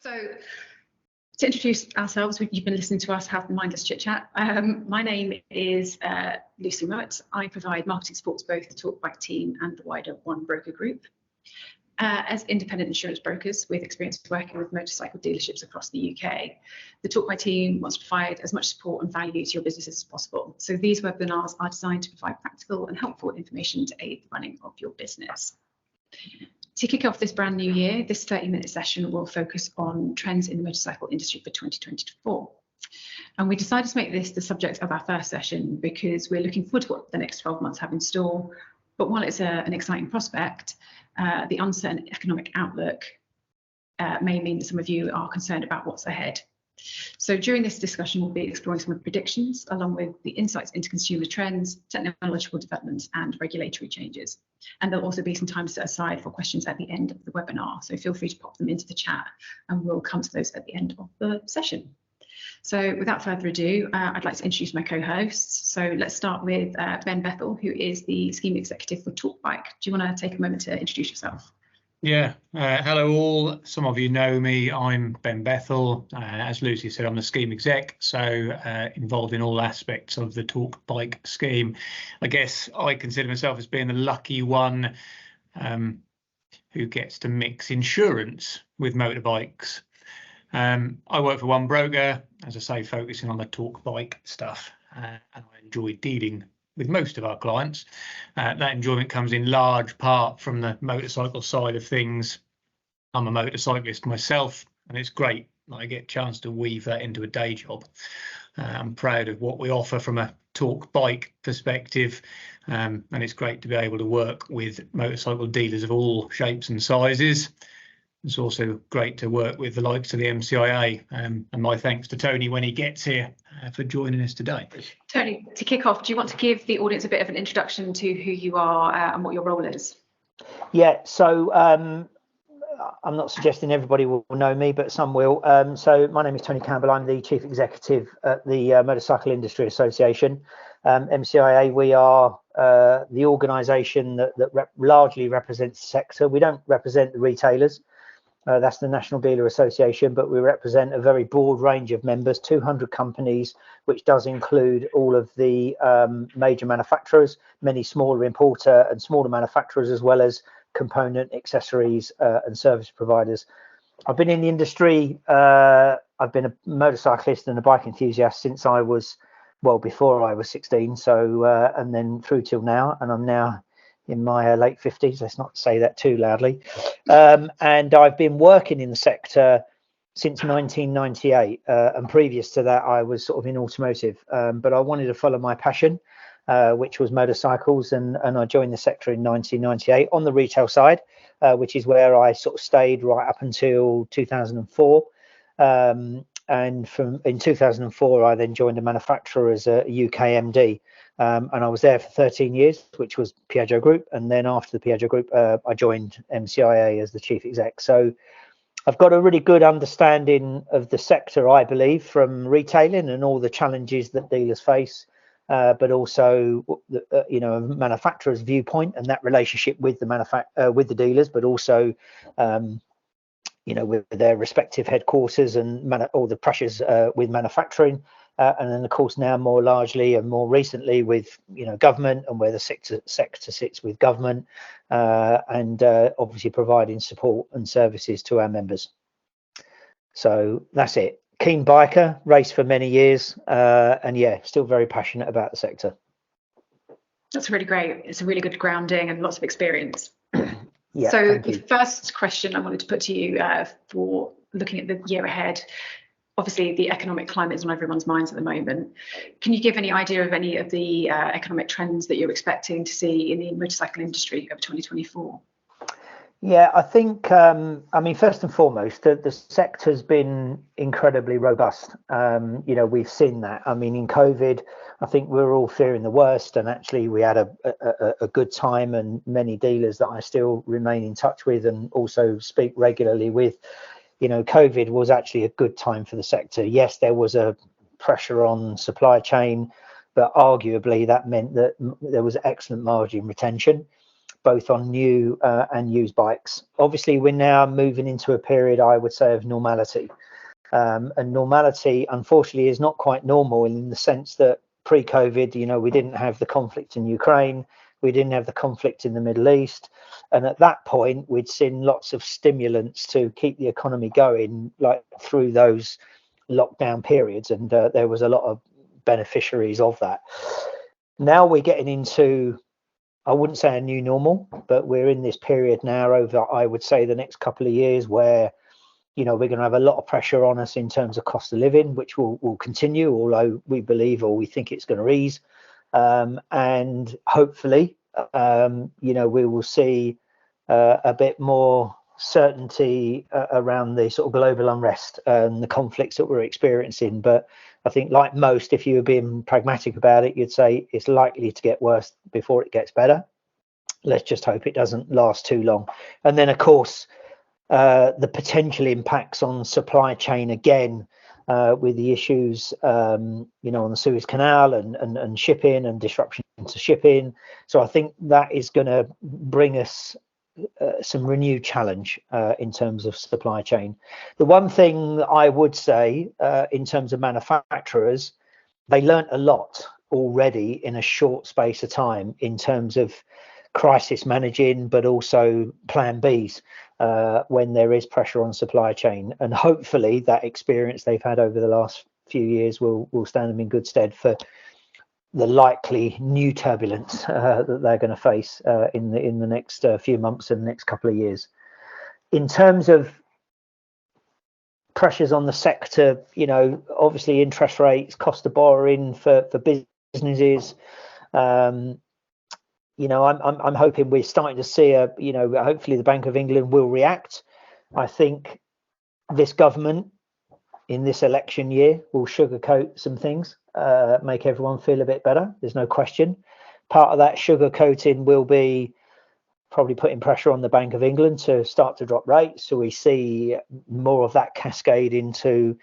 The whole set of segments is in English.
So to introduce ourselves, you've been listening to us have mindless chit chat. My name is Lucy Mowat. I provide marketing support to both the Talkback team and the wider One Broker Group. As independent insurance brokers with experience working with motorcycle dealerships across the UK, the Talkback team wants to provide as much support and value to your businesses as possible. So these webinars are designed to provide practical and helpful information to aid the running of your business. To kick off this brand new year, this 30-minute session will focus on trends in the motorcycle industry for 2024. And we decided to make this the subject of our first session because we're looking forward to what the next 12 months have in store. But while it's an exciting prospect, the uncertain economic outlook may mean that some of you are concerned about what's ahead. So during this discussion, we'll be exploring some of the predictions, along with the insights into consumer trends, technological developments, and regulatory changes. And there'll also be some time set aside for questions at the end of the webinar. So feel free to pop them into the chat, and we'll come to those at the end of the session. So without further ado, I'd like to introduce my co-hosts. So let's start with Ben Bethel, who is the Scheme Executive for Talkbike. Do you want to take a moment to introduce yourself? Yeah, hello all. Some of you know me. I'm Ben Bethel. As Lucy said, I'm the scheme exec, so involved in all aspects of the Talkbike scheme. I guess I consider myself as being the lucky one who gets to mix insurance with motorbikes. I work for One Broker, as I say, focusing on the Talkbike stuff, and I enjoy dealing with most of our clients. That enjoyment comes in large part from the motorcycle side of things. I'm a motorcyclist myself, and it's great that I get a chance to weave that into a day job. I'm proud of what we offer from a Talkbike perspective, and it's great to be able to work with motorcycle dealers of all shapes and sizes. It's also great to work with the likes of the MCIA, and my thanks to Tony when he gets here for joining us today. Tony, to kick off, do you want to give the audience a bit of an introduction to who you are and what your role is? Yeah, so I'm not suggesting everybody will know me, but some will. So my name is Tony Campbell. I'm the Chief Executive at the Motorcycle Industry Association. MCIA, we are the organisation that largely represents the sector. We don't represent the retailers. That's the National Dealer Association, but we represent a very broad range of members, 200 companies, which does include all of the major manufacturers, many smaller importer and smaller manufacturers, as well as component, accessories and service providers. I've been in the industry, I've been a motorcyclist and a bike enthusiast since I was, well, before I was 16, so and then through till now, and I'm now in my late 50s, let's not say that too loudly. And I've been working in the sector since 1998. And previous to that, I was sort of in automotive. But I wanted to follow my passion, which was motorcycles. And I joined the sector in 1998 on the retail side, which is where I sort of stayed right up until 2004. And in 2004, I then joined a manufacturer as a UK MD. And I was there for 13 years, which was Piaggio Group. And then after the Piaggio Group, I joined MCIA as the chief exec. So I've got a really good understanding of the sector, I believe, from retailing and all the challenges that dealers face, but also, you know, a manufacturer's viewpoint and that relationship with the with the dealers, but also, you know, with their respective headquarters and all the pressures with manufacturing. And then, of course, now more largely and more recently with, you know, government and where the sector sits with government and obviously providing support and services to our members. So that's it. Keen biker, raced for many years, and yeah, still very passionate about the sector. That's really great. It's a really good grounding and lots of experience. Yeah, so the first question I wanted to put to you for looking at the year ahead, obviously the economic climate is on everyone's minds at the moment. Can you give any idea of any of the economic trends that you're expecting to see in the motorcycle industry over 2024? Yeah, I think, I mean, first and foremost, the sector's been incredibly robust. You know, we've seen that. I mean, in COVID, I think we were all fearing the worst, and actually we had a good time, and many dealers that I still remain in touch with and also speak regularly with, you know, COVID was actually a good time for the sector. Yes, there was a pressure on supply chain, but arguably that meant that there was excellent margin retention. both on new and used bikes. Obviously, we're now moving into a period, I would say, of normality. And normality, unfortunately, is not quite normal in the sense that pre-COVID, we didn't have the conflict in Ukraine, we didn't have the conflict in the Middle East, and at that point, we'd seen lots of stimulants to keep the economy going, like through those lockdown periods, and there was a lot of beneficiaries of that. Now we're getting into, I wouldn't say a new normal, but we're in this period now over, I would say, the next couple of years where we're going to have a lot of pressure on us in terms of cost of living, which will continue, although we believe or we think it's going to ease. And hopefully, we will see a bit more certainty around the sort of global unrest and the conflicts that we're experiencing. But I think, like most, if you were being pragmatic about it, you'd say it's likely to get worse before it gets better. Let's just hope it doesn't last too long. And then, of course, the potential impacts on supply chain again, with the issues, on the Suez Canal and shipping and disruption to shipping. So I think that is going to bring us some renewed challenge in terms of supply chain. The one thing I would say in terms of manufacturers, they learnt a lot already in a short space of time in terms of crisis managing, but also plan Bs when there is pressure on supply chain. And hopefully that experience they've had over the last few years will stand them in good stead for the likely new turbulence that they're going to face in the next few months and the next couple of years. In terms of pressures on the sector, obviously interest rates, cost of borrowing for businesses. I'm hoping we're starting to see hopefully the Bank of England will react. I think this government in this election year will sugarcoat some things, make everyone feel a bit better. There's no question. Part of that sugarcoating will be probably putting pressure on the Bank of England to start to drop rates. So we see more of that cascade into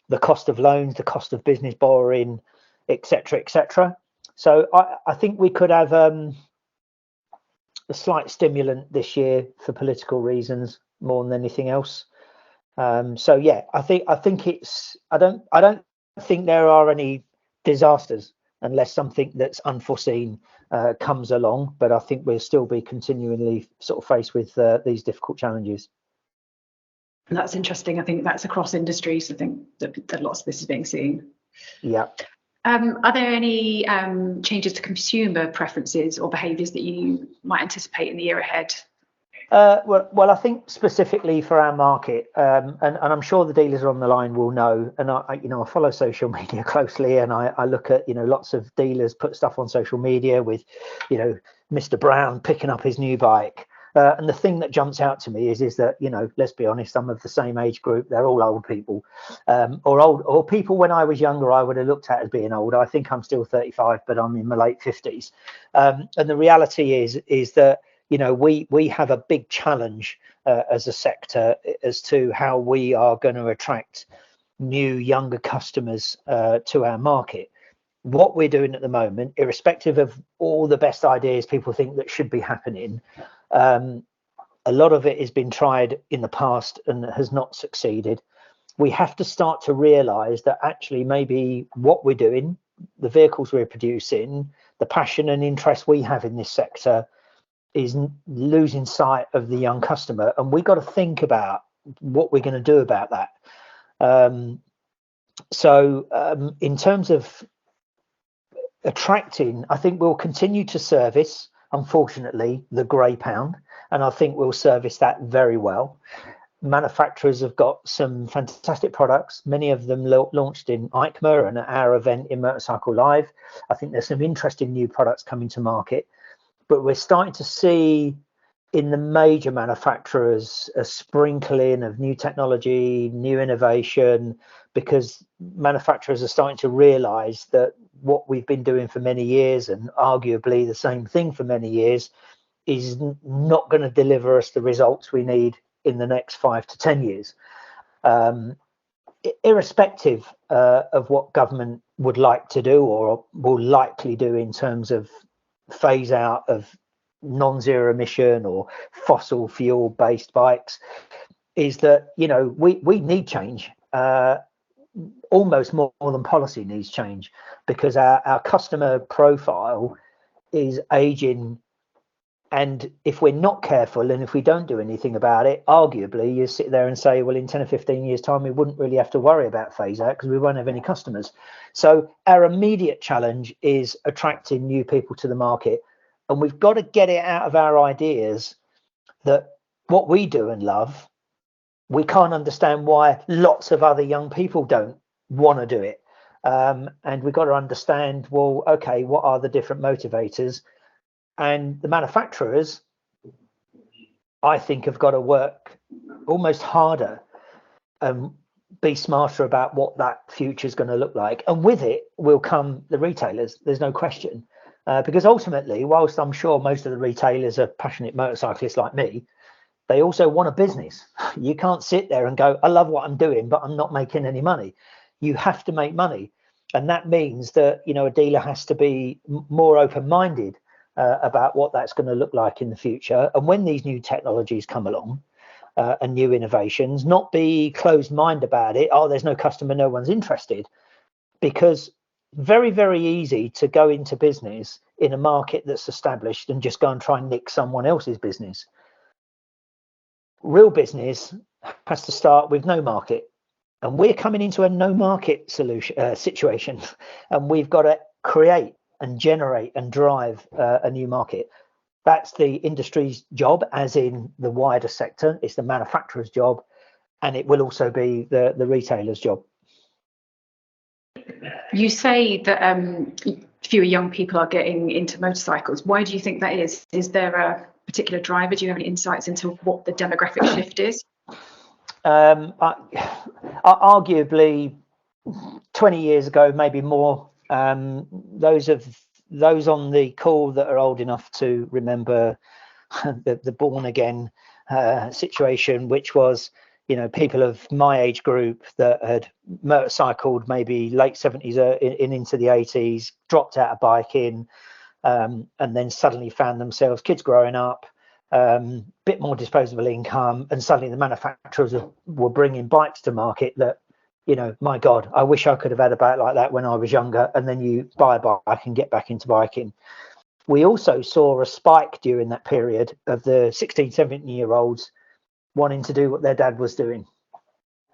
the cost of loans, the cost of business borrowing, etc., etc. So I think we could have a slight stimulant this year for political reasons more than anything else. So yeah, I think it's I don't think there are any disasters unless something that's unforeseen comes along, but I think we'll still be continually sort of faced with these difficult challenges. That's interesting. I think that's across industries. I think that lots of this is being seen. Yeah. Are there any changes to consumer preferences or behaviours that you might anticipate in the year ahead? Well, I think specifically for our market, and I'm sure the dealers on the line will know, and I follow social media closely, and I look at lots of dealers put stuff on social media with Mr. Brown picking up his new bike, and the thing that jumps out to me is that let's be honest, I'm of the same age group. They're all old people, or people when I was younger I would have looked at as being old. I think I'm still 35, but I'm in my late 50s, and the reality is that we have a big challenge as a sector as to how we are going to attract new, younger customers to our market. What we're doing at the moment, irrespective of all the best ideas people think that should be happening, a lot of it has been tried in the past and has not succeeded. We have to start to realise that actually maybe what we're doing, the vehicles we're producing, the passion and interest we have in this sector is losing sight of the young customer, and we got to think about what we're going to do about that. So in terms of attracting, I think we'll continue to service, unfortunately, the grey pound, and I think we'll service that very well. Manufacturers have got some fantastic products, many of them launched in EICMA and at our event in Motorcycle Live. I think there's some interesting new products coming to market. But we're starting to see in the major manufacturers a sprinkling of new technology, new innovation, because manufacturers are starting to realize that what we've been doing for many years, and arguably the same thing for many years, is not going to deliver us the results we need in the next 5 to 10 years. Irrespective of what government would like to do or will likely do in terms of phase out of non-zero emission or fossil fuel based bikes, is that, you know, we need change, almost more than policy needs change, because our customer profile is aging. And if we're not careful, and if we don't do anything about it, arguably you sit there and say, well, in 10 or 15 years time, we wouldn't really have to worry about phase out because we won't have any customers. So our immediate challenge is attracting new people to the market. And we've got to get it out of our ideas that what we do and love, we can't understand why lots of other young people don't want to do it. And we've got to understand, well, okay, what are the different motivators? And the manufacturers, I think, have got to work almost harder and be smarter about what that future is going to look like. And with it will come the retailers, there's no question. Because ultimately, whilst I'm sure most of the retailers are passionate motorcyclists like me, they also want a business. You can't sit there and go, I love what I'm doing, but I'm not making any money. You have to make money. And that means that, you know, a dealer has to be more open-minded about what that's going to look like in the future. And when these new technologies come along and new innovations, not be closed mind about it. Oh, there's no customer, no one's interested. Because very, very easy to go into business in a market that's established and just go and try and nick someone else's business. Real business has to start with no market. And we're coming into a no market situation. And we've got to create and generate and drive a new market. That's the industry's job, as in the wider sector. It's the manufacturer's job, and it will also be the retailer's job. You say that fewer young people are getting into motorcycles. Why do you think that is? Is there a particular driver? Do you have any insights into what the demographic shift is? Arguably 20 years ago, maybe more. Those on the call that are old enough to remember the born again situation, which was, you know, people of my age group that had motorcycled maybe late 70s into the 80s, dropped out of biking, and then suddenly found themselves, kids growing up, bit more disposable income, and suddenly the manufacturers were bringing bikes to market that, you know, my God, I wish I could have had a bike like that when I was younger. And then you buy a bike and get back into biking. We also saw a spike during that period of the 16, 17-year-olds wanting to do what their dad was doing.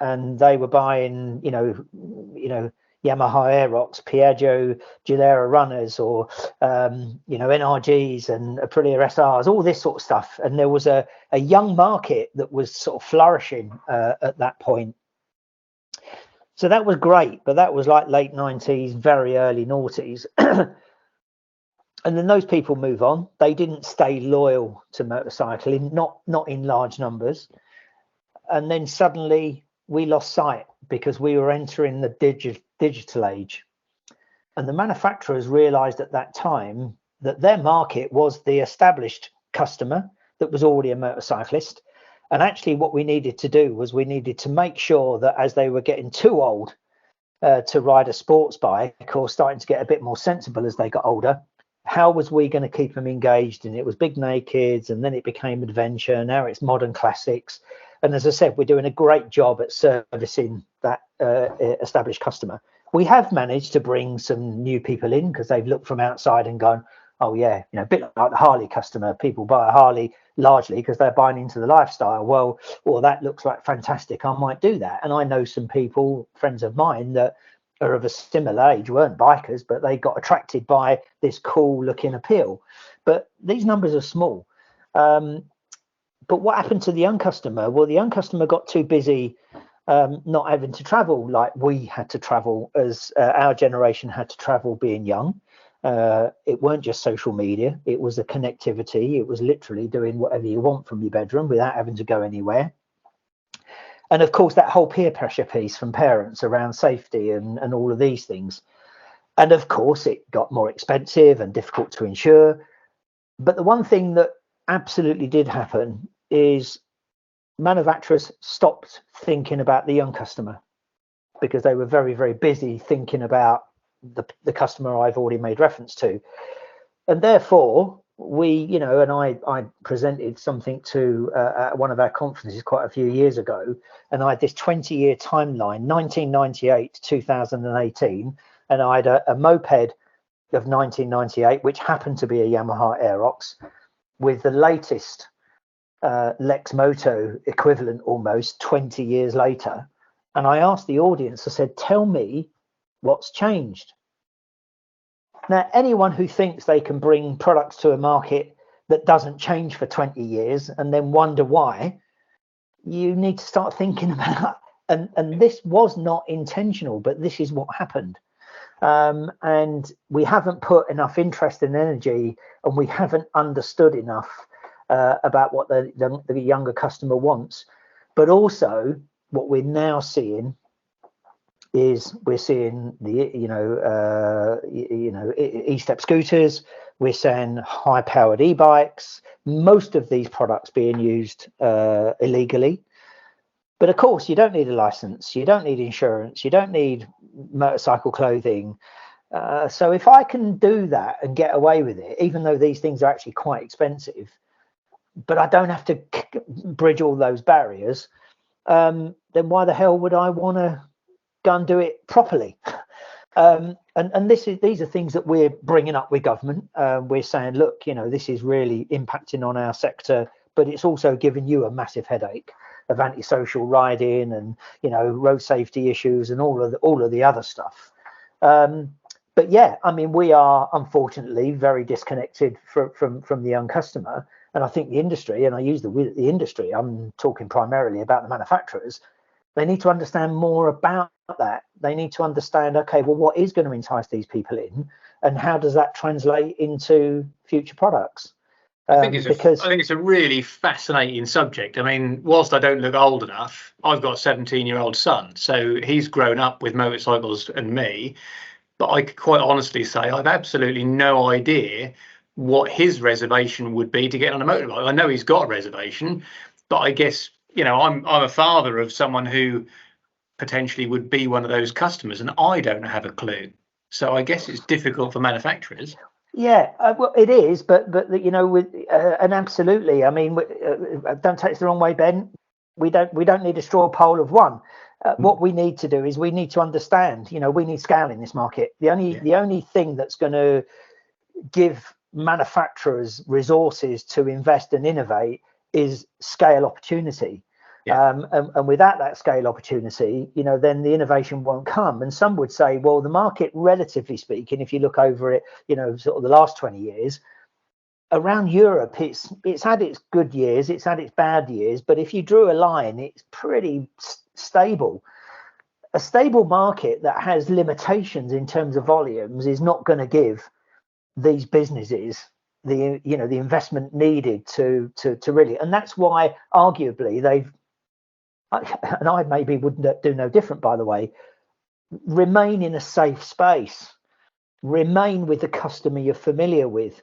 And they were buying, you know, Yamaha Aerox, Piaggio Gilera runners, or, you know, NRGs and Aprilia SRs, all this sort of stuff. And there was a young market that was sort of flourishing at that point. So that was great, but that was like late 90s, very early noughties. And then those people move on. They didn't stay loyal to motorcycling, not in large numbers. And then suddenly we lost sight because we were entering the digital age. And the manufacturers realized at that time that their market was the established customer that was already a motorcyclist. And actually what we needed to do was we needed to make sure that as they were getting too old to ride a sports bike, or starting to get a bit more sensible as they got older, how was we going to keep them engaged? And it was big nakeds, and then it became adventure. Now it's modern classics. And as I said, we're doing a great job at servicing that established customer. We have managed to bring some new people in because they've looked from outside and gone, oh yeah, you know, a bit like the Harley customer. People buy a Harley largely because they're buying into the lifestyle. Well, that looks like fantastic, I might do that. And I know some people, friends of mine, that are of a similar age, weren't bikers, but they got attracted by this cool looking appeal. But these numbers are small. But what happened to the young customer? Well, the young customer got too busy not having to travel like we had to travel, as our generation had to travel being young. It weren't just social media, it was the connectivity. It was literally doing whatever you want from your bedroom without having to go anywhere. And of course, that whole peer pressure piece from parents around safety and all of these things. And of course, it got more expensive and difficult to insure. But the one thing that absolutely did happen is manufacturers stopped thinking about the young customer because they were very, very busy thinking about the customer I've already made reference to. And therefore, and I presented something to at one of our conferences quite a few years ago, and I had this 20-year timeline, 1998 to 2018, and I had a moped of 1998, which happened to be a Yamaha Aerox, with the latest Lex Moto equivalent almost 20 years later. And I asked the audience, I said, tell me what's changed. Now, anyone who thinks they can bring products to a market that doesn't change for 20 years and then wonder why, you need to start thinking about, and this was not intentional, but this is what happened. And we haven't put enough interest and energy, and we haven't understood enough about what the younger customer wants. But also what we're now seeing is we're seeing the e-step scooters, we're seeing high powered e-bikes, most of these products being used illegally. But of course, you don't need a license, you don't need insurance, you don't need motorcycle clothing. So if I can do that and get away with it, even though these things are actually quite expensive, but I don't have to bridge all those barriers, then why the hell would I want to go and do it properly? And these are things that we're bringing up with government. We're saying, look, this is really impacting on our sector, but it's also giving you a massive headache of antisocial riding and road safety issues and all of the other stuff. But yeah, I mean, we are unfortunately very disconnected from the young customer. And I think the industry, and I use the industry, I'm talking primarily about the manufacturers, they need to understand more about that. They need to understand, okay, well, what is going to entice these people in, and how does that translate into future products? I think it's a really fascinating subject. I mean, whilst I don't look old enough, I've got a 17-year-old son, so he's grown up with motorcycles and me. But I could quite honestly say I've absolutely no idea what his reservation would be to get on a motorbike. I know he's got a reservation, but I guess I'm a father of someone who potentially would be one of those customers, and I don't have a clue. So I guess it's difficult for manufacturers. Yeah, well, it is, but and absolutely. I mean, don't take it the wrong way, Ben. We don't need a straw poll of one. What we need to do is we need to understand. We need scale in this market. The only thing that's going to give manufacturers resources to invest and innovate is scale opportunity. And without that scale opportunity, then the innovation won't come. And some would say, well, the market, relatively speaking, if you look over it, sort of the last 20 years, around Europe, it's had its good years, it's had its bad years, but if you drew a line, it's pretty stable. A stable market that has limitations in terms of volumes is not going to give these businesses the investment needed to really, and that's why arguably and I maybe wouldn't do no different, by the way, remain in a safe space, remain with the customer you're familiar with,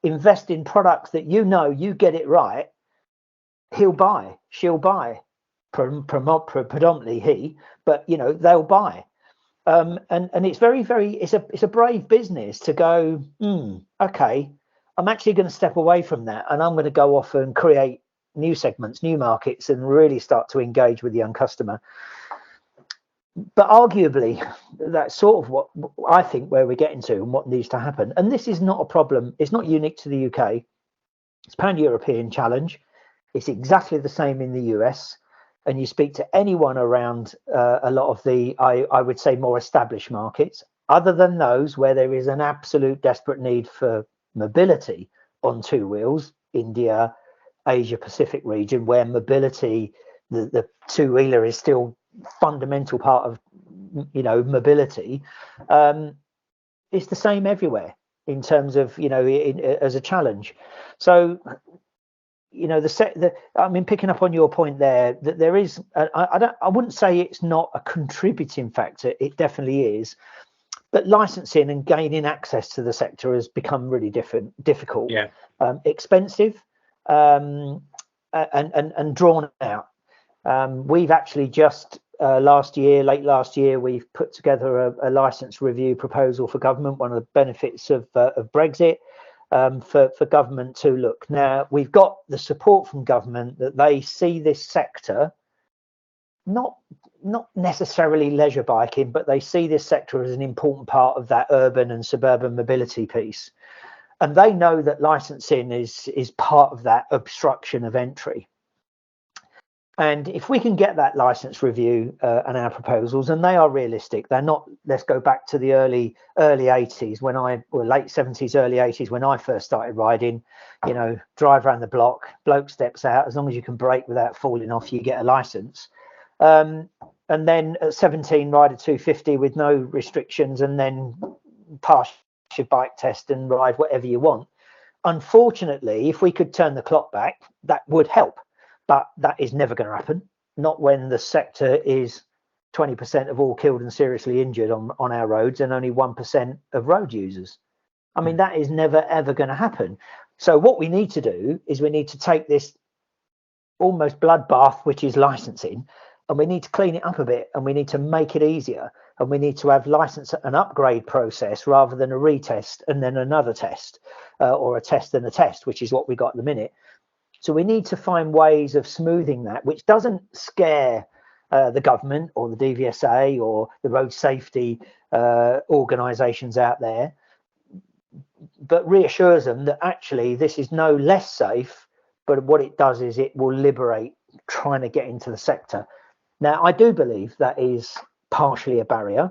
invest in products that you get it right, he'll buy, she'll buy, predominantly he, but they'll buy. And it's very, very, it's a brave business to go, okay, I'm actually going to step away from that, and I'm going to go off and create new segments, new markets, and really start to engage with the young customer. But arguably, that's sort of what I think where we're getting to and what needs to happen. And this is not a problem. It's not unique to the UK. It's pan-European challenge. It's exactly the same in the US. And you speak to anyone around a lot of the, I would say, more established markets, other than those where there is an absolute desperate need for mobility on two wheels, India, Asia Pacific region, where mobility, the two-wheeler is still fundamental part of mobility. It's the same everywhere in terms of as a challenge. So I mean, picking up on your point there, that there is I wouldn't say it's not a contributing factor, it definitely is, but licensing and gaining access to the sector has become really difficult, expensive, and drawn out. We've actually just late last year, we've put together a license review proposal for government. One of the benefits of Brexit for government to look. Now, we've got the support from government that they see this sector, not necessarily leisure biking, but they see this sector as an important part of that urban and suburban mobility piece. And they know that licensing is part of that obstruction of entry. And if we can get that license review and our proposals, and they are realistic, they're not, let's go back to the early 80s late 70s, early 80s, when I first started riding, drive around the block, bloke steps out, as long as you can brake without falling off, you get a license. And then at 17, ride a 250 with no restrictions, and then pass your bike test and ride whatever you want. Unfortunately, if we could turn the clock back, that would help. But that is never going to happen, not when the sector is 20% of all killed and seriously injured on our roads and only 1% of road users. I mean, that is never, ever going to happen. So what we need to do is we need to take this almost bloodbath, which is licensing, and we need to clean it up a bit, and we need to make it easier, and we need to have license an upgrade process rather than a retest and then another test, or a test and a test, which is what we got at the minute. So we need to find ways of smoothing that, which doesn't scare the government or the DVSA or the road safety organisations out there, but reassures them that actually this is no less safe, but what it does is it will liberate trying to get into the sector. Now, I do believe that is partially a barrier,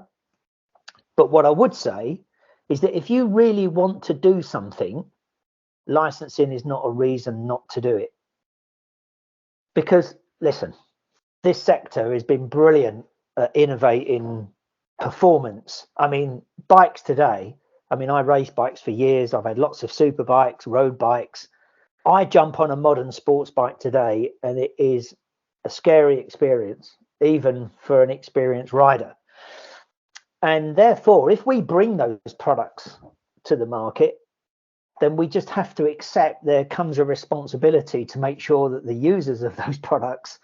but what I would say is that if you really want to do something, licensing is not a reason not to do it. Because listen, this sector has been brilliant at innovating performance. I mean, bikes today, I raced bikes for years. I've had lots of super bikes, road bikes. I jump on a modern sports bike today and it is a scary experience, even for an experienced rider. And therefore, if we bring those products to the market, then we just have to accept there comes a responsibility to make sure that the users of those products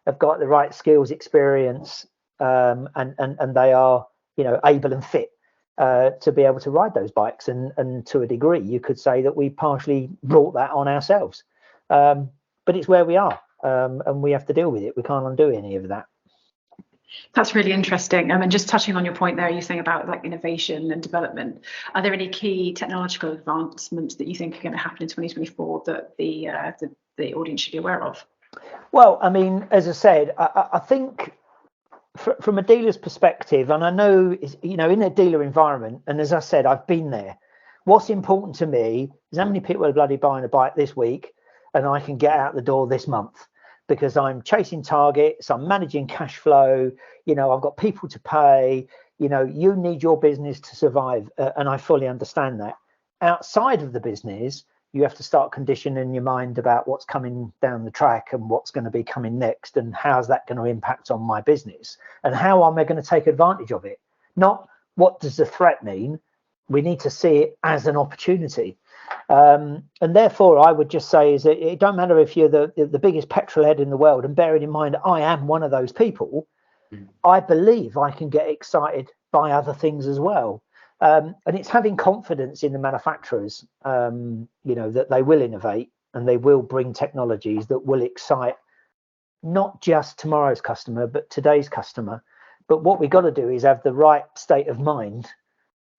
have got the right skills, experience, and they are, able and fit to be able to ride those bikes. And to a degree, you could say that we partially brought that on ourselves. But it's where we are, and we have to deal with it. We can't undo any of that. That's really interesting. And just touching on your point there, you're saying about like innovation and development. Are there any key technological advancements that you think are going to happen in 2024 that the audience should be aware of? Well, as I said, I think from a dealer's perspective, and I know, in a dealer environment, and as I said, I've been there. What's important to me is how many people are bloody buying a bike this week, and I can get out the door this month. Because I'm chasing targets, I'm managing cash flow, I've got people to pay, you need your business to survive. And I fully understand that. Outside of the business, you have to start conditioning your mind about what's coming down the track and what's going to be coming next and how's that going to impact on my business and how am I going to take advantage of it? Not what does the threat mean? We need to see it as an opportunity. And therefore, I would just say is that it don't matter if you're the biggest petrol head in the world, and bearing in mind, I am one of those people, I believe I can get excited by other things as well. And it's having confidence in the manufacturers, that they will innovate and they will bring technologies that will excite not just tomorrow's customer, but today's customer. But what we got to do is have the right state of mind,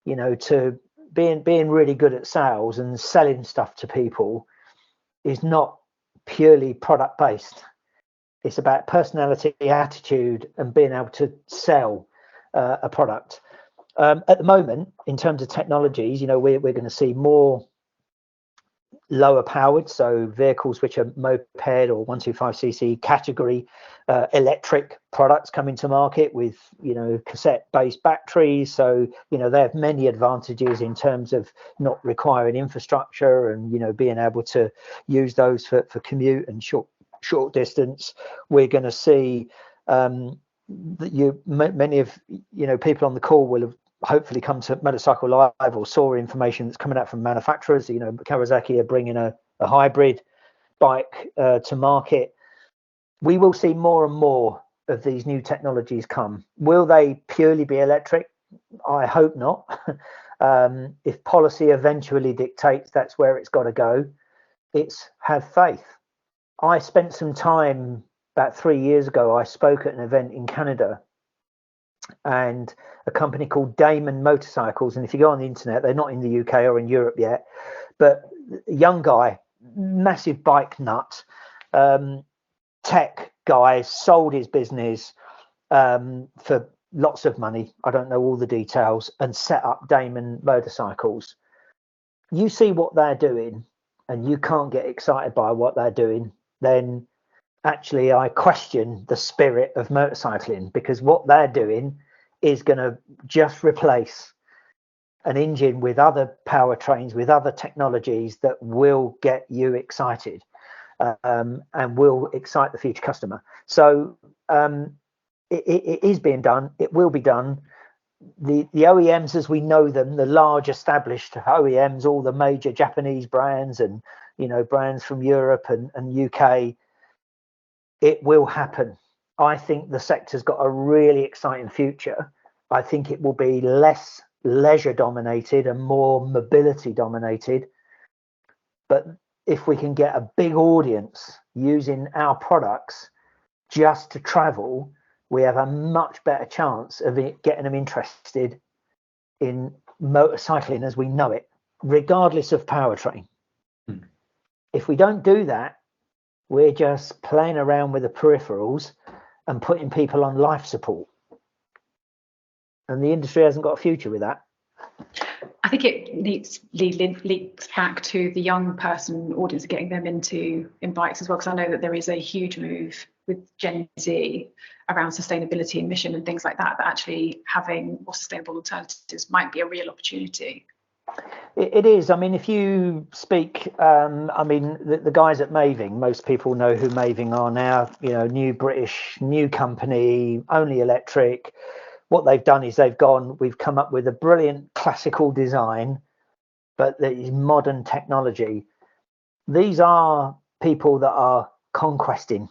to being really good at sales and selling stuff to people is not purely product based. It's about personality, attitude, and being able to sell a product. At the moment, in terms of technologies, we're going to see more lower powered, so vehicles which are moped or 125cc category electric products coming to market with cassette based batteries, so they have many advantages in terms of not requiring infrastructure and being able to use those for commute and short distance. We're going to see that many of people on the call will have hopefully come to Motorcycle Live or saw information that's coming out from manufacturers. Kawasaki are bringing a hybrid bike to market. We will see more and more of these new technologies come. Will they purely be electric? I hope not. If policy eventually dictates that's where it's got to go, it's have faith. I spent some time about 3 years ago. I spoke at an event in Canada, and a company called Damon Motorcycles. And if you go on the internet, they're not in the UK or in Europe yet, but a young guy, massive bike nut, tech guy, sold his business for lots of money. I don't know all the details, and set up Damon Motorcycles. You see what they're doing and you can't get excited by what they're doing, then actually I question the spirit of motorcycling, because what they're doing is going to just replace an engine with other powertrains, with other technologies that will get you excited, and will excite the future customer. So it is being done. It will be done. The OEMs as we know them, the large established OEMs, all the major Japanese brands and brands from Europe and UK, it will happen. I think the sector's got a really exciting future. I think it will be less leisure dominated and more mobility dominated. But if we can get a big audience using our products just to travel, we have a much better chance of getting them interested in motorcycling as we know it, regardless of powertrain. If we don't do that, we're just playing around with the peripherals and putting people on life support. And the industry hasn't got a future with that. I think it links back to the young person audience, getting them in bikes as well, because I know that there is a huge move with Gen Z around sustainability and mission and things like that, that actually having more sustainable alternatives might be a real opportunity. It is. I mean, if you speak, the guys at Maving, most people know who Maving are now, new British, new company, only electric. What they've done is we've come up with a brilliant classical design, but there is modern technology. These are people that are conquesting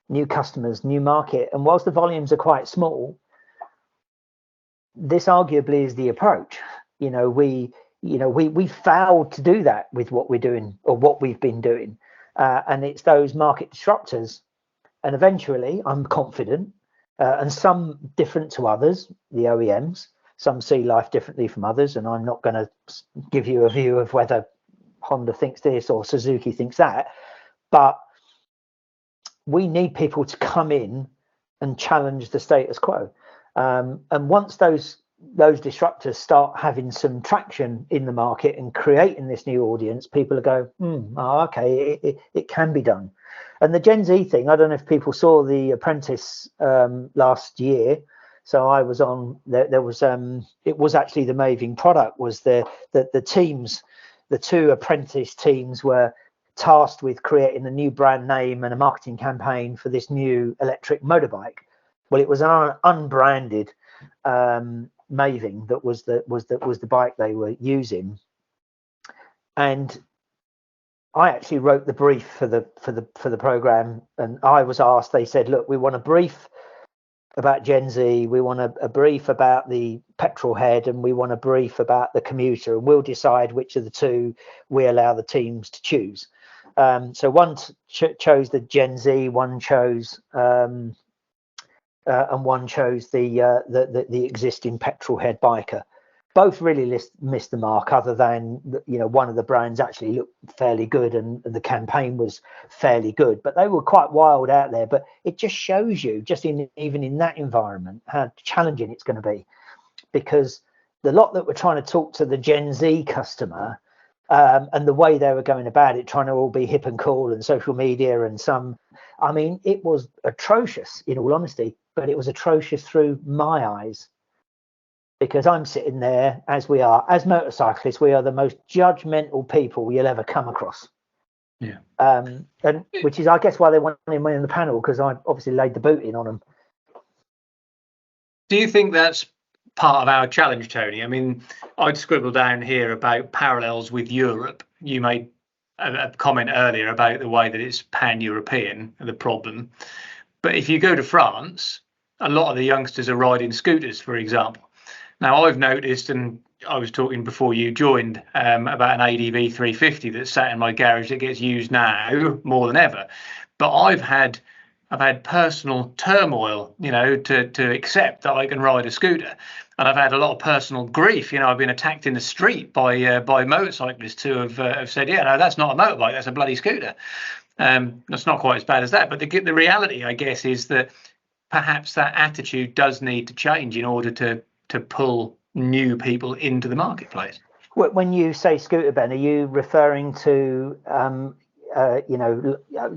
new customers, new market. And whilst the volumes are quite small, this arguably is the approach. We failed to do that with what we're doing or what we've been doing. And it's those market disruptors. And eventually, I'm confident, and some different to others, the OEMs, some see life differently from others. And I'm not going to give you a view of whether Honda thinks this or Suzuki thinks that. But we need people to come in and challenge the status quo. And once those disruptors start having some traction in the market and creating this new audience, people will go, okay, it can be done. And the Gen Z thing, I don't know if people saw The Apprentice last year. So I was on there was it was actually the Maving product was the teams, the two apprentice teams were tasked with creating a new brand name and a marketing campaign for this new electric motorbike. Well, it was an unbranded Maving that was the bike they were using, and I actually wrote the brief for the program, and I was asked. They said, "Look, we want a brief about Gen Z, we want a brief about the petrol head, and we want a brief about the commuter, and we'll decide which of the two we allow the teams to choose." So one chose the Gen Z, one chose and one chose the existing petrol head biker. Both really missed the mark, other than one of the brands actually looked fairly good and the campaign was fairly good, but they were quite wild out there. But it just shows you, just even in that environment, how challenging it's going to be, because the lot that were trying to talk to the Gen Z customer and the way they were going about it, trying to all be hip and cool and social media and it was atrocious, in all honesty, but it was atrocious through my eyes, because I'm sitting there, as we are, as motorcyclists, we are the most judgmental people you'll ever come across. Yeah. And which is, I guess, why they wanted me in the panel, because I obviously laid the boot in on them. Do you think that's part of our challenge, Tony? I mean, I'd scribbled down here about parallels with Europe. You made a comment earlier about the way that it's pan-European, the problem. But if you go to France, a lot of the youngsters are riding scooters, for example. Now, I've noticed, and I was talking before you joined about an ADV 350 that's sat in my garage that gets used now more than ever. But I've had personal turmoil, to accept that I can ride a scooter, and I've had a lot of personal grief. I've been attacked in the street by motorcyclists who have said, "Yeah, no, that's not a motorbike, that's a bloody scooter." That's not quite as bad as that, but the reality, I guess, is that perhaps that attitude does need to change in order to pull new people into the marketplace. When you say scooter, Ben, are you referring to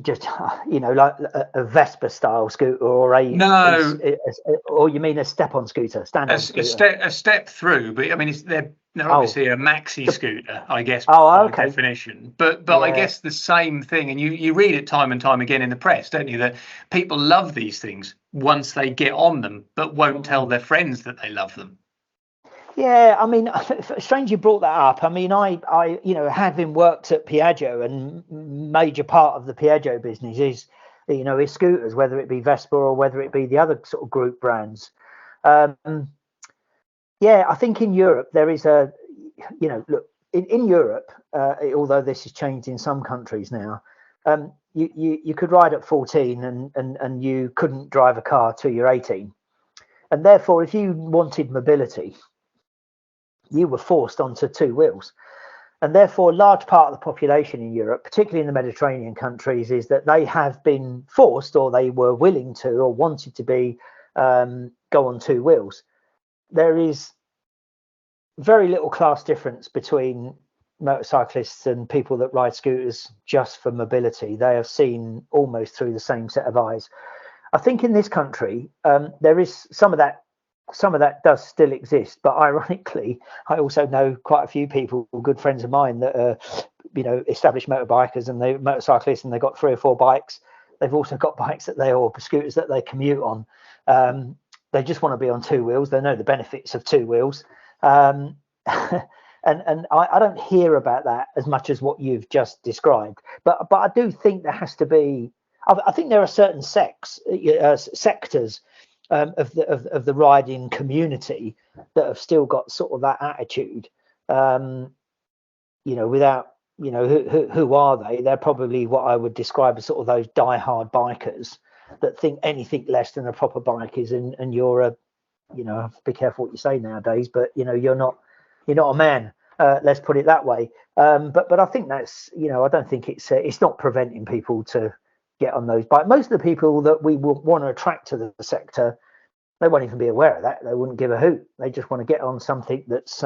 just like a Vespa style scooter, or or you mean a step-on scooter, stand-on scooter? A step through, but I mean, they're obviously a maxi scooter, I guess, by okay. Definition. But yeah. I guess the same thing, and you read it time and time again in the press, don't you, that people love these things once they get on them, but won't tell their friends that they love them. Yeah, I mean, strange you brought that up. I mean, I having worked at Piaggio, and major part of the Piaggio business is scooters, whether it be Vespa or whether it be the other sort of group brands. I think in Europe there is look, in Europe, although this has changed in some countries now, you could ride at 14 and you couldn't drive a car till you're 18. And therefore, if you wanted mobility, you were forced onto two wheels. And therefore, a large part of the population in Europe, particularly in the Mediterranean countries, is that they have been forced, or they were willing to, or wanted to be, go on two wheels. There is very little class difference between motorcyclists and people that ride scooters just for mobility. They are seen almost through the same set of eyes. I think in this country, there is some of that does still exist, but ironically, I also know quite a few people, good friends of mine, that are, established motorbikers and they motorcyclists, and they've got 3 or 4 bikes. They've also got bikes or scooters that they commute on. They just want to be on two wheels. They know the benefits of two wheels. And I don't hear about that as much as what you've just described. But I do think there has to be. I think there are certain sectors of the riding community that have still got sort of that attitude. Without who are they? They're probably what I would describe as sort of those die-hard bikers that think anything less than a proper bike is, and you're a, be careful what you say nowadays, but you're not a man. Let's put it that way. But I think that's I don't think it's not preventing people to get on those bikes. Most of the people that we will want to attract to the sector, they won't even be aware of that. They wouldn't give a hoot. They just want to get on something that's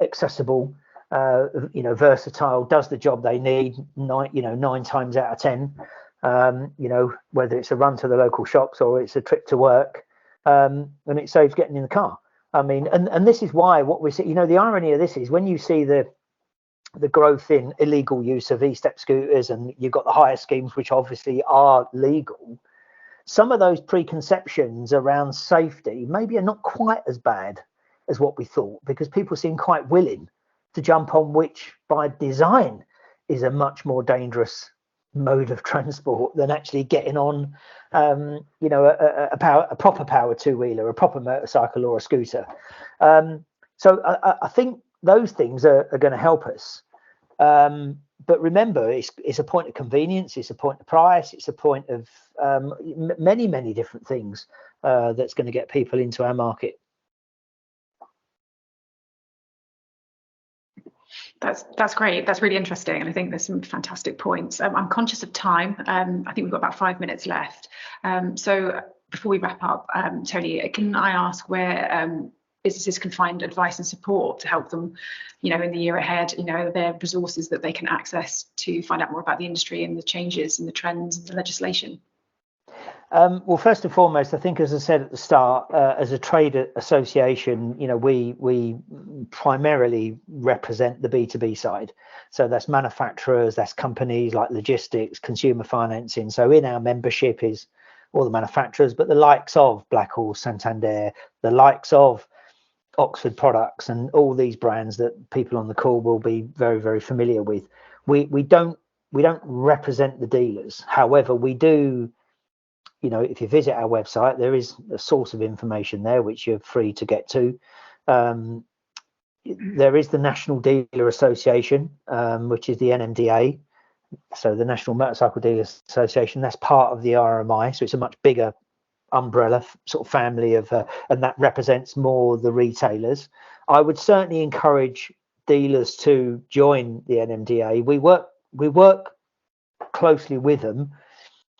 accessible, versatile, does the job they need 9 times out of 10. Whether it's a run to the local shops or it's a trip to work, and it saves getting in the car. I mean, and this is why what we see, the irony of this is when you see the growth in illegal use of e-step scooters, and you've got the hire schemes, which obviously are legal, some of those preconceptions around safety maybe are not quite as bad as what we thought, because people seem quite willing to jump on, which by design is a much more dangerous mode of transport than actually getting on a proper power two-wheeler, a proper motorcycle or a scooter. So I think those things are going to help us. But remember, it's a point of convenience, it's a point of price, it's a point of many, many different things that's going to get people into our market. That's great. That's really interesting, and I think there's some fantastic points. I'm conscious of time. I think we've got about 5 minutes left. So before we wrap up, Tony, can I ask where businesses can find advice and support to help them, in the year ahead? Their resources that they can access to find out more about the industry and the changes and the trends and the legislation. Well, first and foremost, I think, as I said at the start, as a trade association, we primarily represent the B2B side. So that's manufacturers, that's companies like logistics, consumer financing. So in our membership is all the manufacturers, but the likes of Blackhorse, Santander, the likes of Oxford Products, and all these brands that people on the call will be very, very familiar with. We don't represent the dealers. However, we do. If you visit our website, there is a source of information there which you're free to get to. there is the National Dealer Association, which is the NMDA, so the National Motorcycle Dealers Association. That's part of the RMI, so it's a much bigger umbrella sort of family of, and that represents more the retailers. I would certainly encourage dealers to join the NMDA. We work closely with them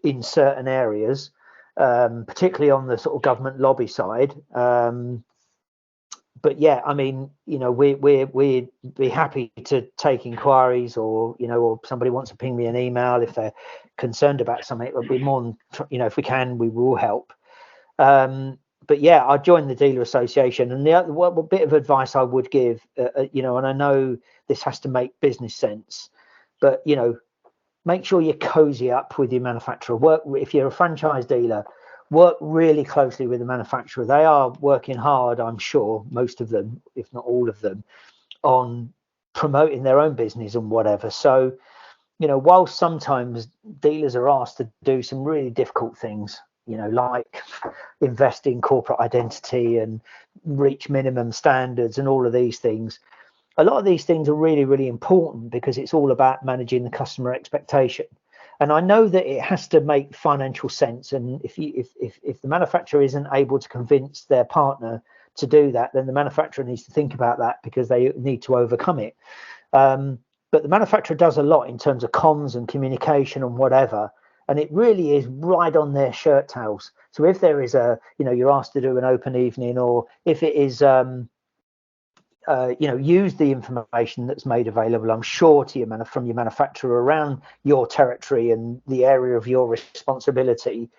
in certain areas, particularly on the sort of government lobby side. But yeah, I mean, you know, we'd be happy to take inquiries, or, you know, or somebody wants to ping me an email if they're concerned about something. It would be more than, you know, if we can, we will help. But yeah, I joined the dealer association, and the other bit of advice I would give, you know, and I know this has to make business sense, but, you know, make sure you cozy up with your manufacturer. Work, if you're a franchise dealer, work really closely with the manufacturer. They are working hard, I'm sure, most of them, if not all of them, on promoting their own business and whatever. So, you know, while sometimes dealers are asked to do some really difficult things, you know, like invest in corporate identity and reach minimum standards and all of these things, a lot of these things are really, really important, because it's all about managing the customer expectation. And I know that it has to make financial sense. And if the manufacturer isn't able to convince their partner to do that, then the manufacturer needs to think about that, because they need to overcome it. But the manufacturer does a lot in terms of comms and communication and whatever. And it really is right on their shirt tails. So if there is a, you know, you're asked to do an open evening, or if it is, you know, use the information that's made available, I'm sure, to your from your manufacturer around your territory and the area of your responsibility.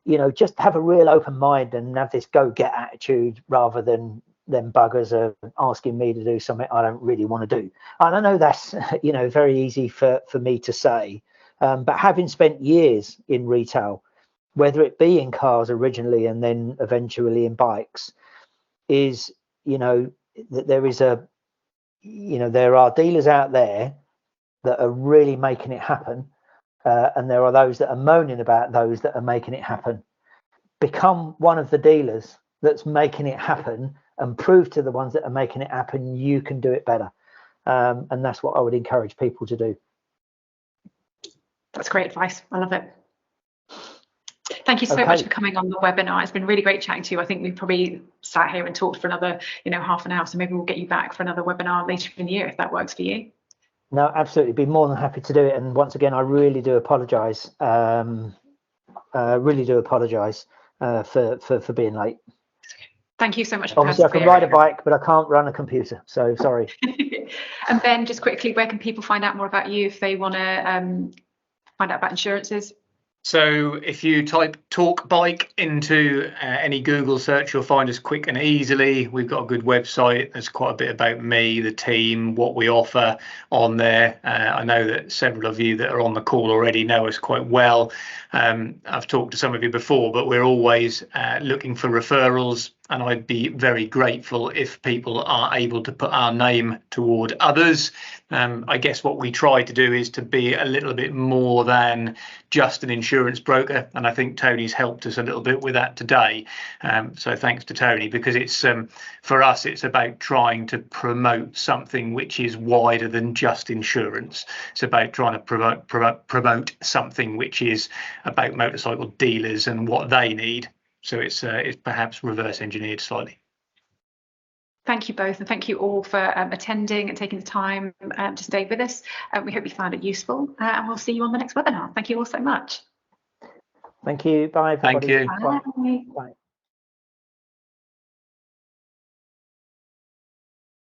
You know, just have a real open mind and have this go-get attitude, rather than them buggers are asking me to do something I don't really want to do. And I know that's, you know, very easy for me to say, but having spent years in retail, whether it be in cars originally and then eventually in bikes, is, you know, that there is a, you know, there are dealers out there that are really making it happen, and there are those that are moaning about those that are making it happen. Become one of the dealers that's making it happen, and prove to the ones that are making it happen you can do it better. And that's what I would encourage people to do. That's great advice. I love it. Thank you so much for coming on the webinar. It's been really great chatting to you. I think we probably sat here and talked for another, you know, half an hour. So maybe we'll get you back for another webinar later in the year, if that works for you. No, absolutely. Be more than happy to do it. And once again, I really do apologise. Really do apologise for being late. Thank you so much. Obviously, I can ride a bike, but I can't run a computer. So sorry. And Ben, just quickly, where can people find out more about you if they want to find out about insurances? So if you type Talk Bike into any Google search, you'll find us quick and easily. We've got a good website. There's quite a bit about me, the team, what we offer on there. I know that several of you that are on the call already know us quite well. I've talked to some of you before, but we're always looking for referrals. And I'd be very grateful if people are able to put our name toward others. I guess what we try to do is to be a little bit more than just an insurance broker. And I think Tony's helped us a little bit with that today. So thanks to Tony, because it's for us, it's about trying to promote something which is wider than just insurance. It's about trying to promote something which is about motorcycle dealers and what they need. So it's perhaps reverse engineered slightly. Thank you both, and thank you all for attending and taking the time to stay with us. We hope you found it useful, and we'll see you on the next webinar. Thank you all so much. Thank you. Bye, everybody. Thank you. Bye. Bye.